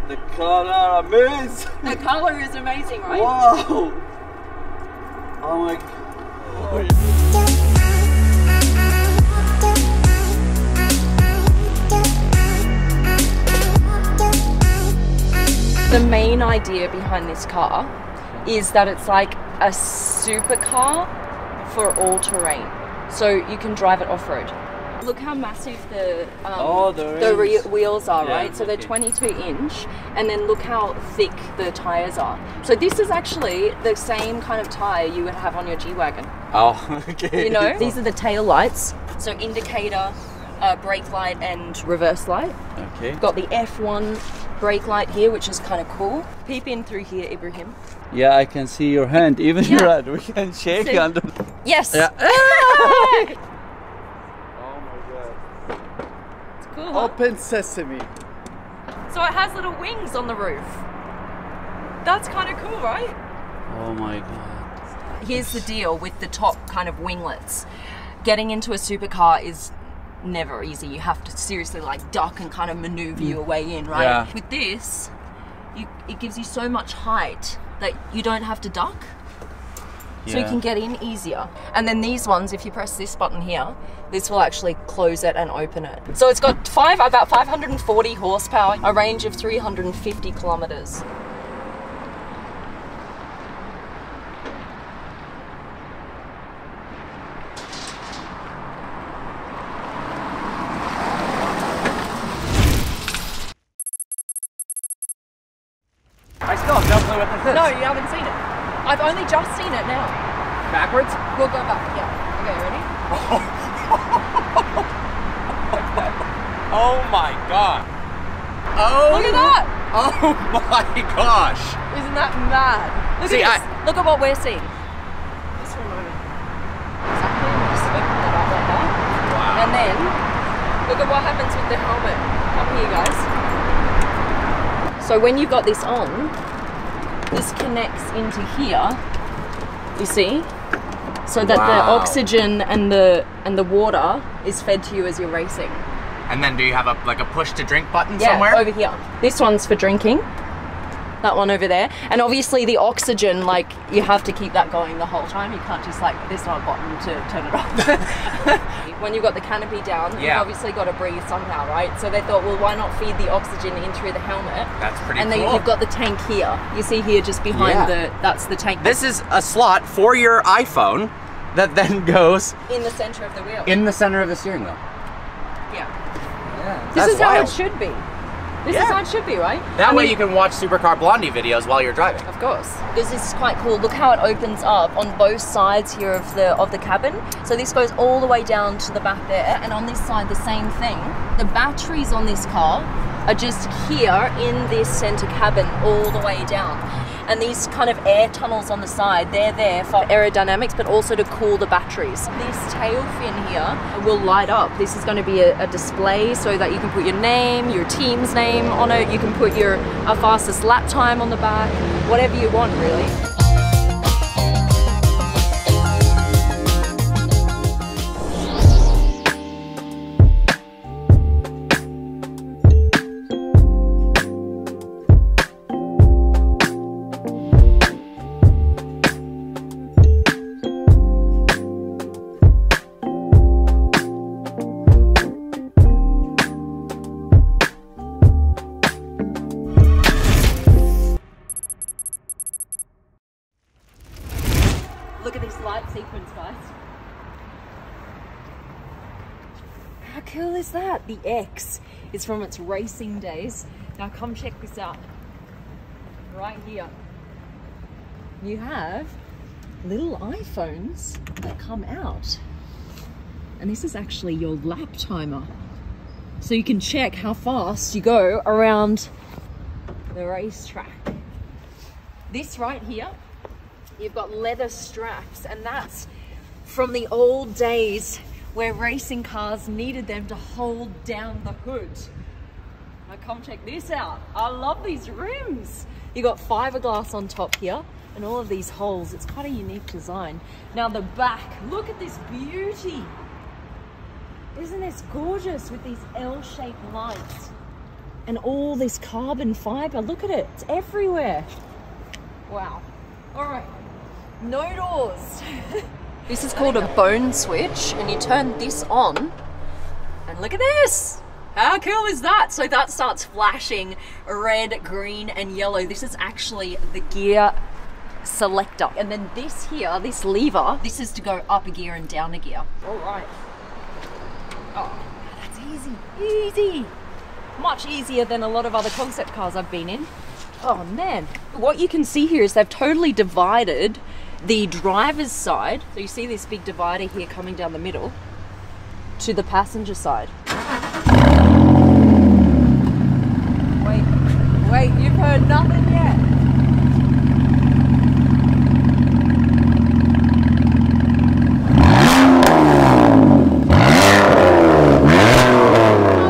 The color amazing. The color is amazing, right? Wow. Oh my god. The main idea behind this car is that it's like a supercar for all terrain. So you can drive it off-road. Look how massive the wheels are, right? So they're 22-inch, and then look how thick the tires are. So this is actually the same kind of tire you would have on your G-Wagon. Oh, okay. You know, these are the tail lights. So indicator, brake light, and reverse light. Okay. Got the F1 brake light here, which is kind of cool. Peep in through here, Ibrahim. Yeah, I can see your hand. Even your hand. We can shake See? under. Yes. Yeah. Cool, huh? Open sesame. So it has little wings on the roof. That's kind of cool, right? Oh my god. Here's the deal with the top kind of winglets. Getting into a supercar is never easy. You have to seriously like duck and kind of maneuver your way in, right? Yeah. With this, it gives you so much height that you don't have to duck. So you can get in easier. And then these ones, if you press this button here, this will actually close it and open it. So it's got about 540 horsepower, a range of 350 kilometers. I still have no clue what this is. No, you haven't seen it. I've only just seen it now. Backwards? We'll go back, yeah. Okay, ready? Oh my god. Oh. Look at that! Oh my gosh. Isn't that mad? Look See, at this. Look at what we're seeing. Just for a moment. Exactly. I'm just opening it up like that. Wow. And then, look at what happens with the helmet. Come here, guys. So when you've got this on, this connects into here, you see? So that the oxygen and the water is fed to you as you're racing. And then do you have a push to drink button Yeah, somewhere? over here. This one's for drinking. That one over there. And obviously the oxygen, like, you have to keep that going the whole time. You can't just like, there's no button to turn it off. When you've got the canopy down, you've obviously got to breathe somehow, right? So they thought, well, why not feed the oxygen in through the helmet? That's pretty and cool. then you've got the tank here. You see here just behind that's the tank. This is a slot for your iPhone that then goes in the center of the wheel. in the center of the steering wheel. Yeah. Yeah. This is how it should be. This is how it should be, right? That way you can watch Supercar Blondie videos while you're driving. Of course. Because this is quite cool. Look how it opens up on both sides here of the cabin. So this goes all the way down to the back there, and on this side the same thing. The batteries on this car are just here in this center cabin all the way down. And these kind of air tunnels on the side, they're there for aerodynamics, but also to cool the batteries. This tail fin here will light up. This is going to be a display so that you can put your name, your team's name on it. You can put your fastest lap time on the back, whatever you want, really. Look at this light sequence, guys. How cool is that? The X is from its racing days. Now come check this out. Right here. You have little iPhones that come out. And this is actually your lap timer. So you can check how fast you go around the racetrack. This right here, you've got leather straps, and that's from the old days where racing cars needed them to hold down the hood. Now come check this out. I love these rims. You got fiberglass on top here and all of these holes. It's quite a unique design. Now the back, look at this beauty. Isn't this gorgeous with these L-shaped lights? And all this carbon fiber, look at it, it's everywhere. Wow. All right, no doors. This is called a bone switch, and you turn this on, and look at this. How cool is that? So that starts flashing red, green, and yellow. This is actually the gear selector. And then this here, this lever, this is to go up a gear and down a gear. All right. Oh, that's easy, easy. Much easier than a lot of other concept cars I've been in. Oh man. What you can see here is they've totally divided the driver's side. So you see this big divider here coming down the middle to the passenger side. Wait, you've heard nothing yet.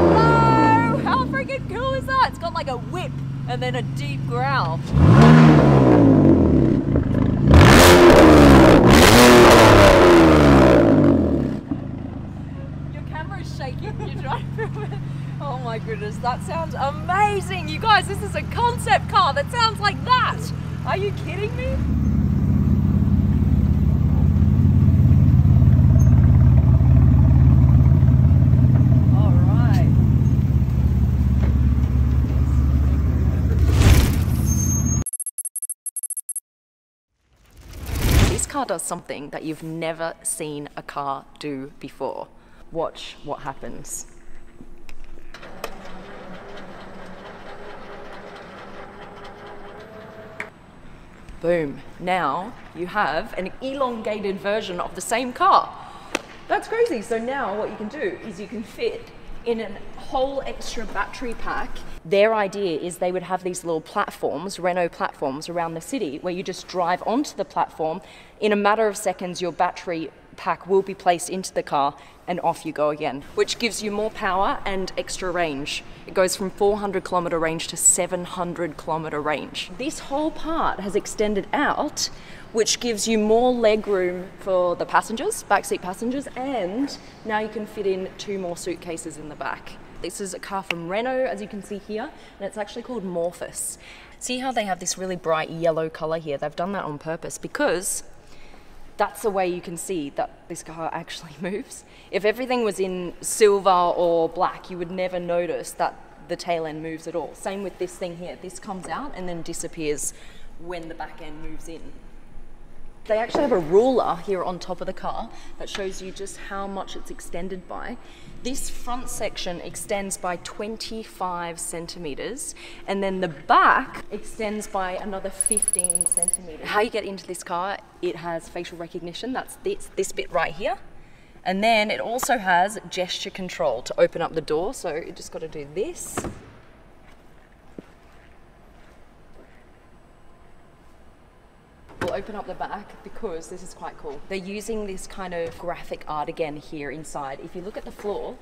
Hello! How freaking cool is that? It's got like a whip and then a deep growl. Your camera's shaking. You're trying to film it. Oh my goodness, that sounds amazing! You guys, this is a concept car that sounds like that! Are you kidding me? Alright. This car does something that you've never seen a car do before. Watch what happens. Boom. Now you have an elongated version of the same car. That's crazy. So now what you can do is you can fit in a whole extra battery pack. Their idea is they would have these little platforms, Renault platforms around the city where you just drive onto the platform. In a matter of seconds, your battery pack will be placed into the car and off you go again, which gives you more power and extra range. It goes from 400 kilometer range to 700 kilometer range. This whole part has extended out, which gives you more leg room for the passengers, backseat passengers, and now you can fit in 2 more suitcases in the back. This is a car from Renault, as you can see here, and it's actually called Morphous. See how they have this really bright yellow color here? They've done that on purpose because that's the way you can see that this car actually moves. If everything was in silver or black, you would never notice that the tail end moves at all. Same with this thing here. This comes out and then disappears when the back end moves in. They actually have a ruler here on top of the car that shows you just how much it's extended by. This front section extends by 25 centimeters, and then the back extends by another 15 centimeters. How you get into this car, it has facial recognition. That's this bit right here. And then it also has gesture control to open up the door. So you just got to do this. We'll open up the back because this is quite cool. They're using this kind of graphic art again here inside. If you look at the floor,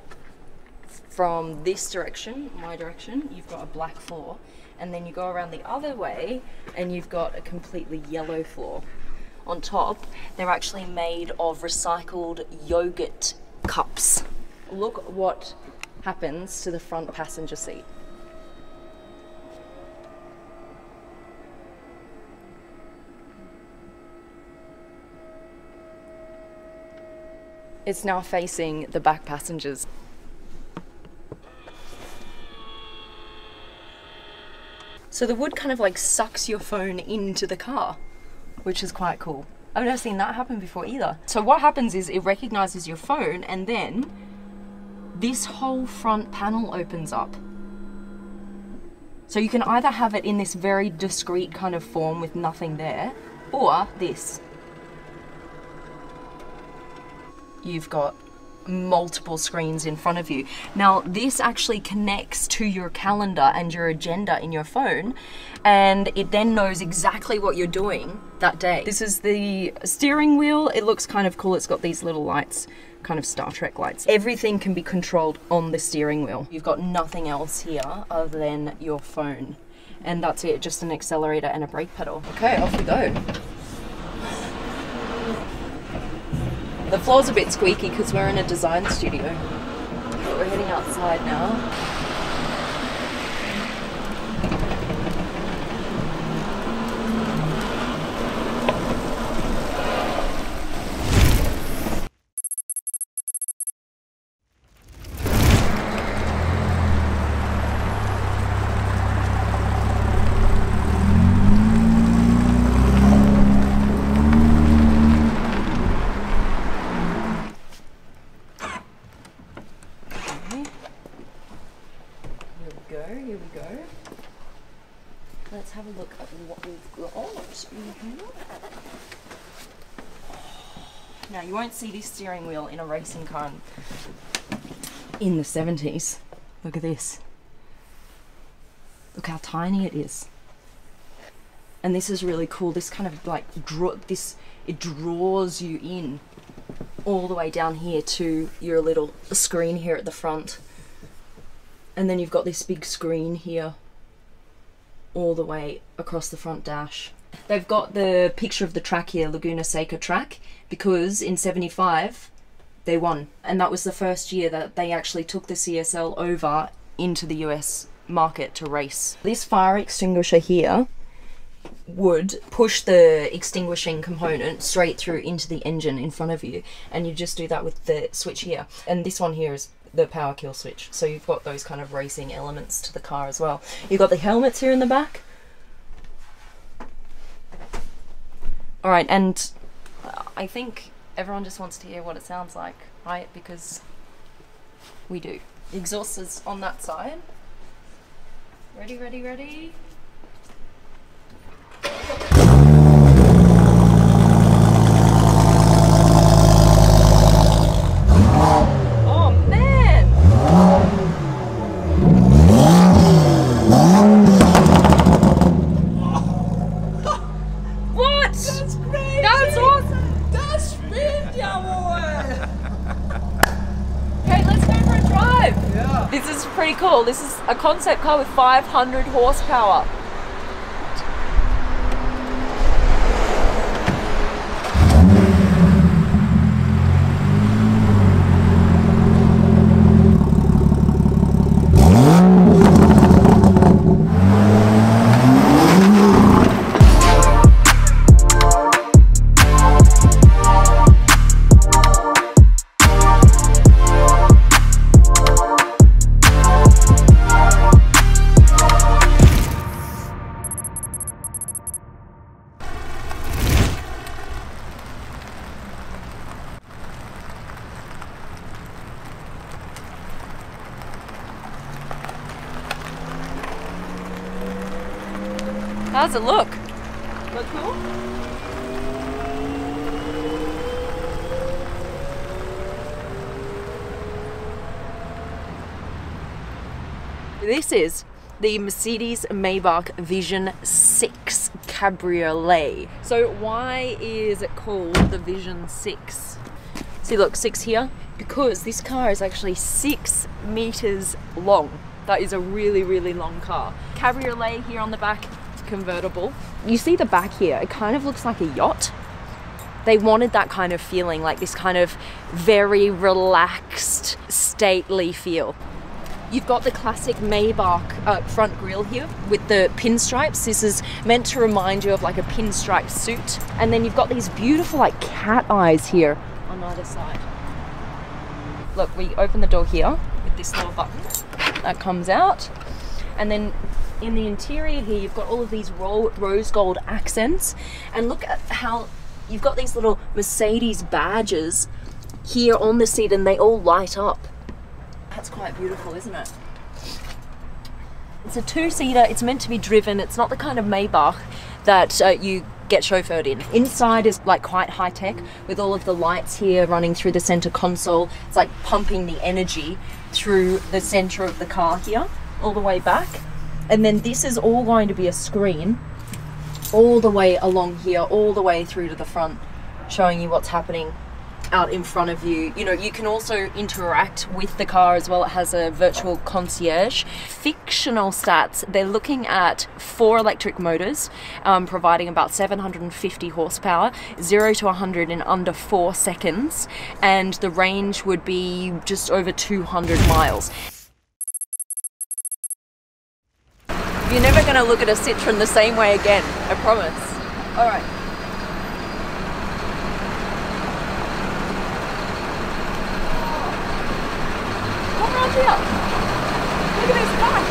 from this direction, my direction, you've got a black floor. And then you go around the other way and you've got a completely yellow floor. On top, they're actually made of recycled yogurt cups. Look what happens to the front passenger seat. It's now facing the back passengers. So the wood kind of like sucks your phone into the car, which is quite cool. I've never seen that happen before either. So what happens is it recognizes your phone and then this whole front panel opens up. So you can either have it in this very discreet kind of form with nothing there, or this. You've got multiple screens in front of you. Now this actually connects to your calendar and your agenda in your phone, and it then knows exactly what you're doing that day. This is the steering wheel. It looks kind of cool. It's got these little lights, kind of Star Trek lights. Everything can be controlled on the steering wheel. You've got nothing else here other than your phone, and that's it, just an accelerator and a brake pedal. Okay, off we go. The floor's a bit squeaky because we're in a design studio, but we're heading outside now. have a look at what we've got in here. Now, you won't see this steering wheel in a racing car in the 70s. Look at this. Look how tiny it is. And this is really cool. This kind of like it draws you in all the way down here to your little screen here at the front. And then you've got this big screen here all the way across the front dash. They've got the picture of the track here, Laguna Seca track, because in 75 they won. And that was the first year that they actually took the CSL over into the US market to race. This fire extinguisher here would push the extinguishing component straight through into the engine in front of you, and you just do that with the switch here. And this one here is the power kill switch, so you've got those kind of racing elements to the car as well. You've got the helmets here in the back. Alright, and I think everyone just wants to hear what it sounds like, right? Because we do. The exhaust is on that side. Ready, ready, ready. Oh man! What? That's crazy! That's awesome! Das spinnt ja wohl! Okay, let's go for a drive! Yeah. This is pretty cool. This is a concept car with 500 horsepower. How's it look? Look cool? This is the Mercedes-Maybach Vision 6 Cabriolet. So why is it called the Vision 6? See, look, 6 here, because this car is actually 6 meters long. That is a really, really long car. Cabriolet here on the back, it's convertible. You see the back here, it kind of looks like a yacht. They wanted that kind of feeling, like this kind of very relaxed, stately feel. You've got the classic Maybach front grille here with the pinstripes. This is meant to remind you of like a pinstripe suit. And then you've got these beautiful like cat eyes here on either side. Look, we open the door here with this little button that comes out. And then in the interior here, you've got all of these rose gold accents. And look at how you've got these little Mercedes badges here on the seat, and they all light up. That's quite beautiful, isn't it? It's a 2-seater, it's meant to be driven. It's not the kind of Maybach that you get chauffeured in. Inside is like quite high tech with all of the lights here running through the center console. It's like pumping the energy through the center of the car here, all the way back. And then this is all going to be a screen all the way along here, all the way through to the front, showing you what's happening out in front of you. You know, you can also interact with the car as well. It has a virtual concierge. Fictional stats, they're looking at 4 electric motors, providing about 750 horsepower, 0 to 100 in under 4 seconds, and the range would be just over 200 miles. You're never going to look at a Citroen the same way again, I promise. All right. Here. Look at this bike.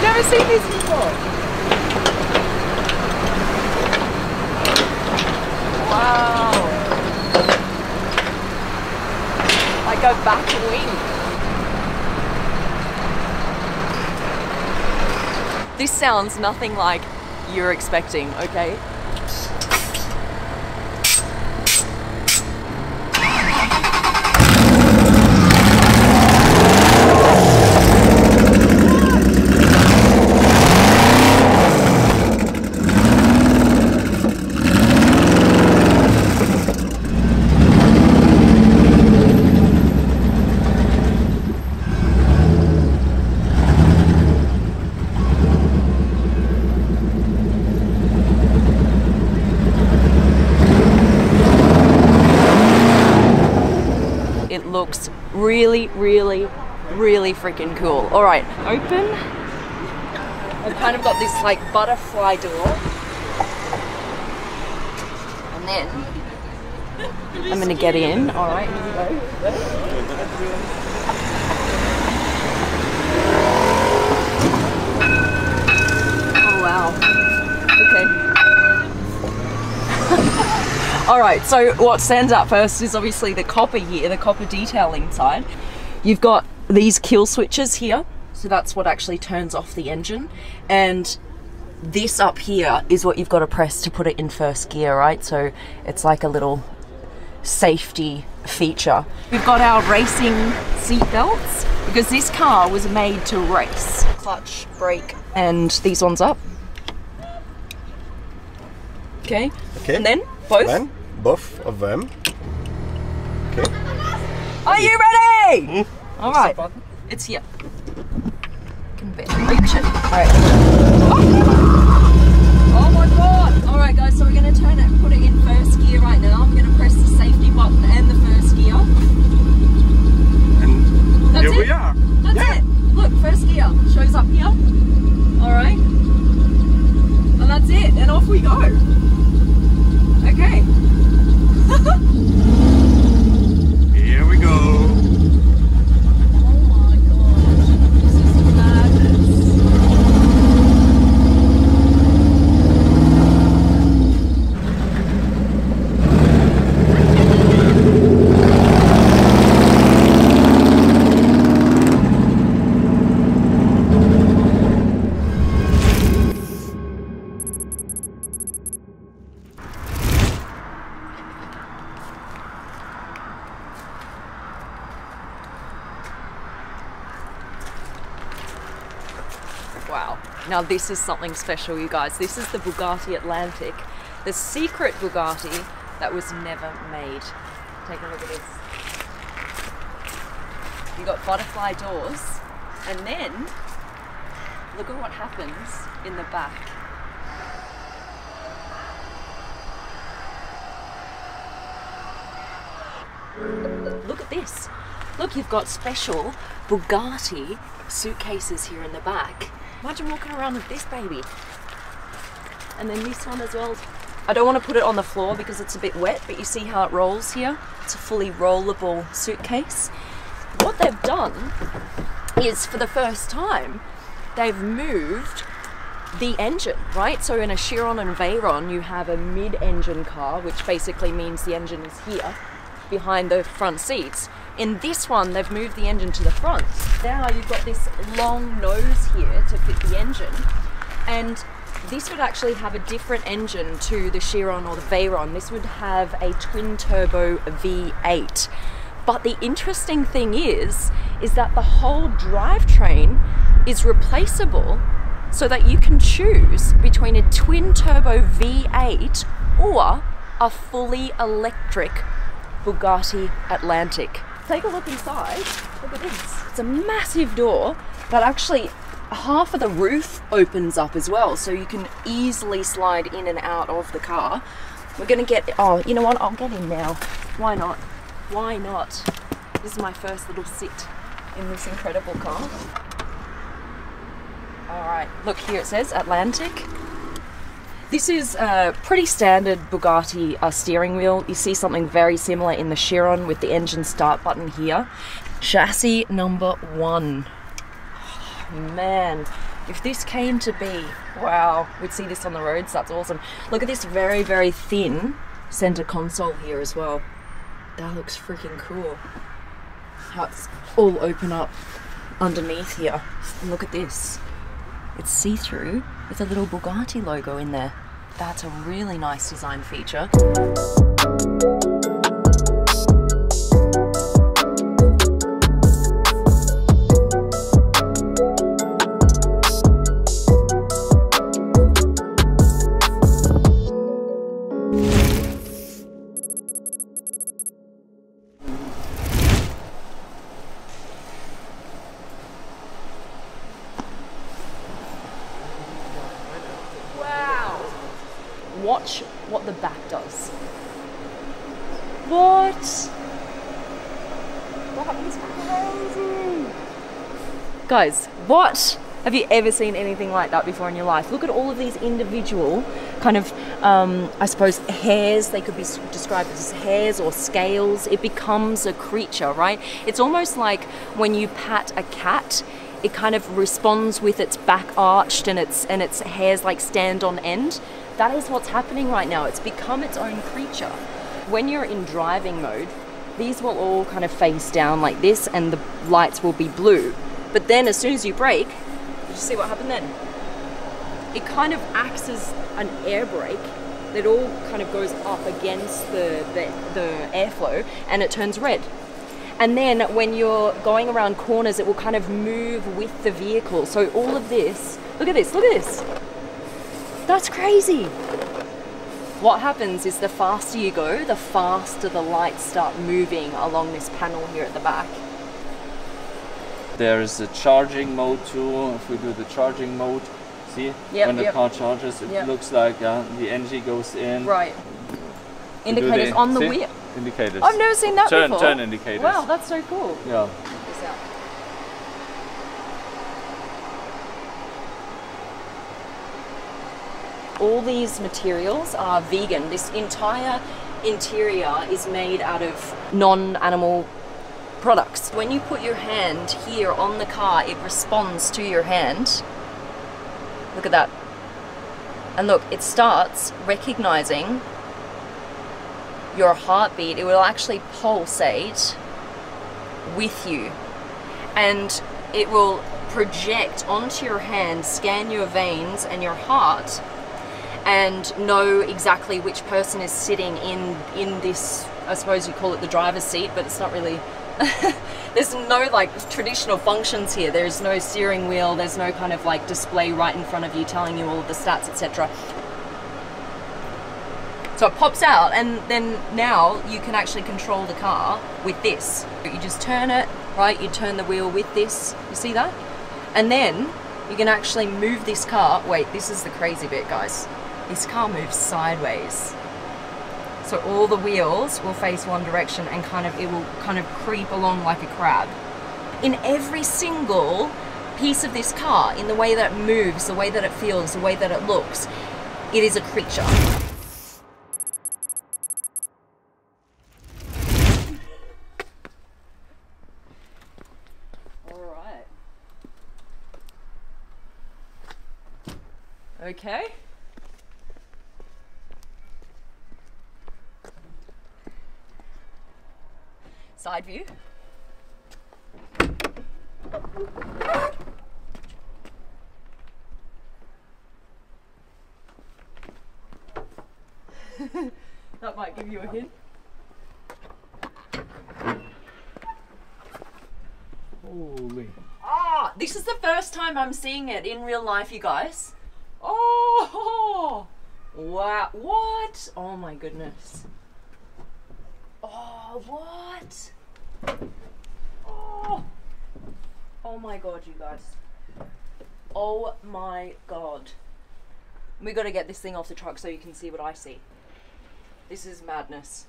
Never seen this before. Wow. Like a back wing. this sounds nothing like you're expecting, okay? It looks really, really, really freaking cool. All right, open. I've kind of got this like butterfly door. And then I'm gonna get in. All right, here we go. Oh wow, okay. All right, so what stands out first is obviously the copper here, the copper detailing side. You've got these kill switches here, so that's what actually turns off the engine. And this up here is what you've got to press to put it in first gear, right? So it's like a little safety feature. We've got our racing seat belts because this car was made to race. Clutch, brake, and these ones up. Okay. And then both? Then, both of them. Okay. Are you ready? All right. It's here. Can barely reach it. All right. Oh my god. All right, guys. So we're going to turn it, put it in first gear right now. I'm going to press the safety button and the first gear. And here we are. That's it. Look, first gear shows up here. All right. And that's it. And off we go. Okay. Here we go. Oh my god, this is madness. Wow. Now this is something special, you guys. This is the Bugatti Atlantic, the secret Bugatti that was never made. Take a look at this. You got butterfly doors, and then look at what happens in the back. Look at this. Look, you've got special Bugatti suitcases here in the back. Imagine walking around with this baby. And then this one as well. I don't want to put it on the floor because it's a bit wet, but you see how it rolls here? It's a fully rollable suitcase. What they've done is, for the first time, they've moved the engine, right? So in a Chiron and Veyron, you have a mid-engine car, which basically means the engine is here, behind the front seats. In this one, they've moved the engine to the front. Now you've got this long nose here to fit the engine. And this would actually have a different engine to the Chiron or the Veyron. This would have a twin turbo V8. But the interesting thing is that the whole drivetrain is replaceable so that you can choose between a twin turbo V8 or a fully electric Bugatti Atlantic. Take a look inside. Look at this. It's a massive door, but actually half of the roof opens up as well, so you can easily slide in and out of the car. We're gonna get, oh, you know what? I'll get in now. Why not? Why not? This is my first little sit in this incredible car. All right, look here it says Atlantic. This is a pretty standard Bugatti steering wheel. You see something very similar in the Chiron with the engine start button here. Chassis number 1. Oh, man, if this came to be, wow, we'd see this on the roads. That's awesome. Look at this very, very thin center console here as well. That looks freaking cool. How it's all open up underneath here. And look at this. It's see-through with a little Bugatti logo in there. That's a really nice design feature. Watch what the back does. What? That is crazy. Guys, what? Have you ever seen anything like that before in your life? Look at all of these individual kind of, I suppose, hairs. They could be described as hairs or scales. It becomes a creature, right? It's almost like when you pat a cat, it kind of responds with its back arched and its hairs like stand on end. That is what's happening right now. It's become its own creature. When you're in driving mode, these will all kind of face down like this and the lights will be blue. But then as soon as you brake, did you see what happened then? It kind of acts as an air brake that all kind of goes up against the airflow and it turns red. And then when you're going around corners, it will kind of move with the vehicle. So all of this, look at this, look at this. That's crazy. What happens is the faster you go, the faster the lights start moving along this panel here at the back. There is a charging mode too. If we do the charging mode, see, when the car charges, it looks like the engine goes in. Right. Indicators on the wheel. Indicators. I've never seen that before. Turn indicators. Wow, that's so cool. Yeah. Check this out. All these materials are vegan. This entire interior is made out of non-animal products. When you put your hand here on the car, it responds to your hand. Look at that. And look, it starts recognizing your heartbeat. It will actually pulsate with you. And it will project onto your hand, scan your veins and your heart, and know exactly which person is sitting in this, I suppose you call it the driver's seat, but it's not really, there's no like traditional functions here. There's no steering wheel, there's no kind of like display right in front of you telling you all of the stats, etc. So it pops out, and then now you can actually control the car with this. You just turn it, right? You turn the wheel with this, you see that? And then you can actually move this car. Wait, this is the crazy bit, guys. This car moves sideways. So all the wheels will face one direction and it will kind of creep along like a crab. In every single piece of this car, in the way that it moves, the way that it feels, the way that it looks, it is a creature. All right. Okay. Side view. That might give you a hint. Holy. Ah, this is the first time I'm seeing it in real life, you guys. Oh, wow, what? Oh my goodness. Oh, what? Oh my god, you guys. Oh my god. We gotta get this thing off the truck so you can see what I see. This is madness.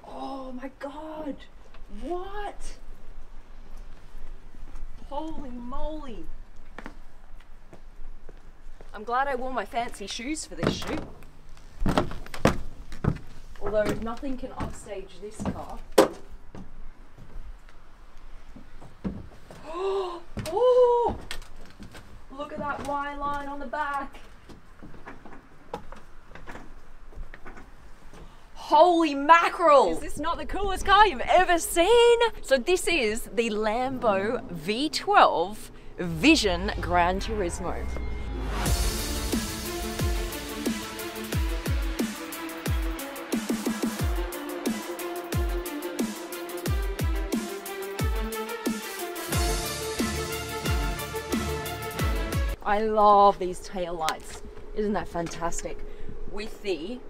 Oh my god. What? Holy moly. I'm glad I wore my fancy shoes for this shoot. Although nothing can upstage this car. Oh! Look at that Y line on the back. Holy mackerel! Is this not the coolest car you've ever seen? So this is the Lambo V12 Vision Gran Turismo. I love these tail lights. Isn't that fantastic? With the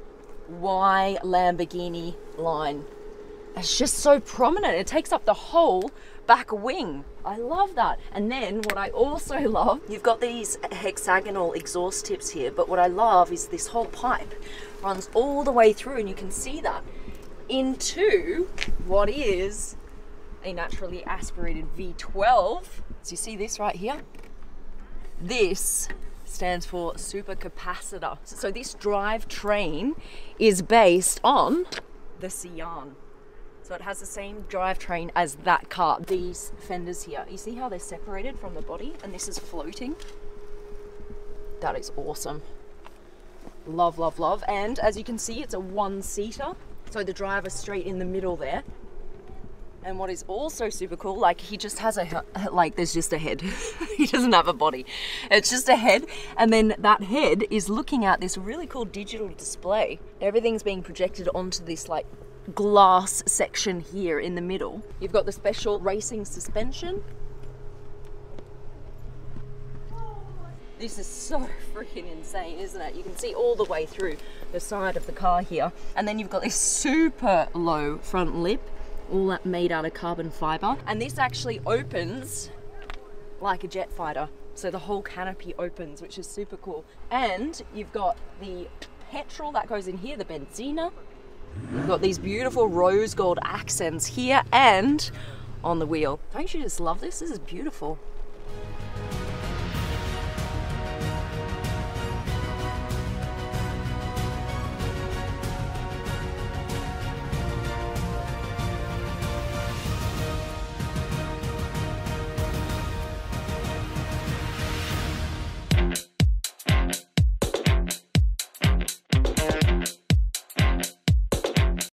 Y Lamborghini line. It's just so prominent. It takes up the whole back wing. I love that. And then what I also love, you've got these hexagonal exhaust tips here, but what I love is this whole pipe runs all the way through, and you can see that into what is a naturally aspirated V12. So you see this right here? This stands for supercapacitor. So this drivetrain is based on the Sian. So it has the same drivetrain as that car. These fenders here, you see how they're separated from the body, and this is floating? That is awesome. Love, love, love. And as you can see, it's a one-seater. So the driver's straight in the middle there. And what is also super cool, like he just has there's just a head. He doesn't have a body. It's just a head. And then that head is looking at this really cool digital display. Everything's being projected onto this like glass section here in the middle. You've got the special racing suspension. This is so freaking insane, isn't it? You can see all the way through the side of the car here. And then you've got this super low front lip, all that made out of carbon fiber. And this actually opens like a jet fighter. So the whole canopy opens, which is super cool. And you've got the petrol that goes in here, the Benzina. You've got these beautiful rose gold accents here and on the wheel. Don't you just love this? This is beautiful.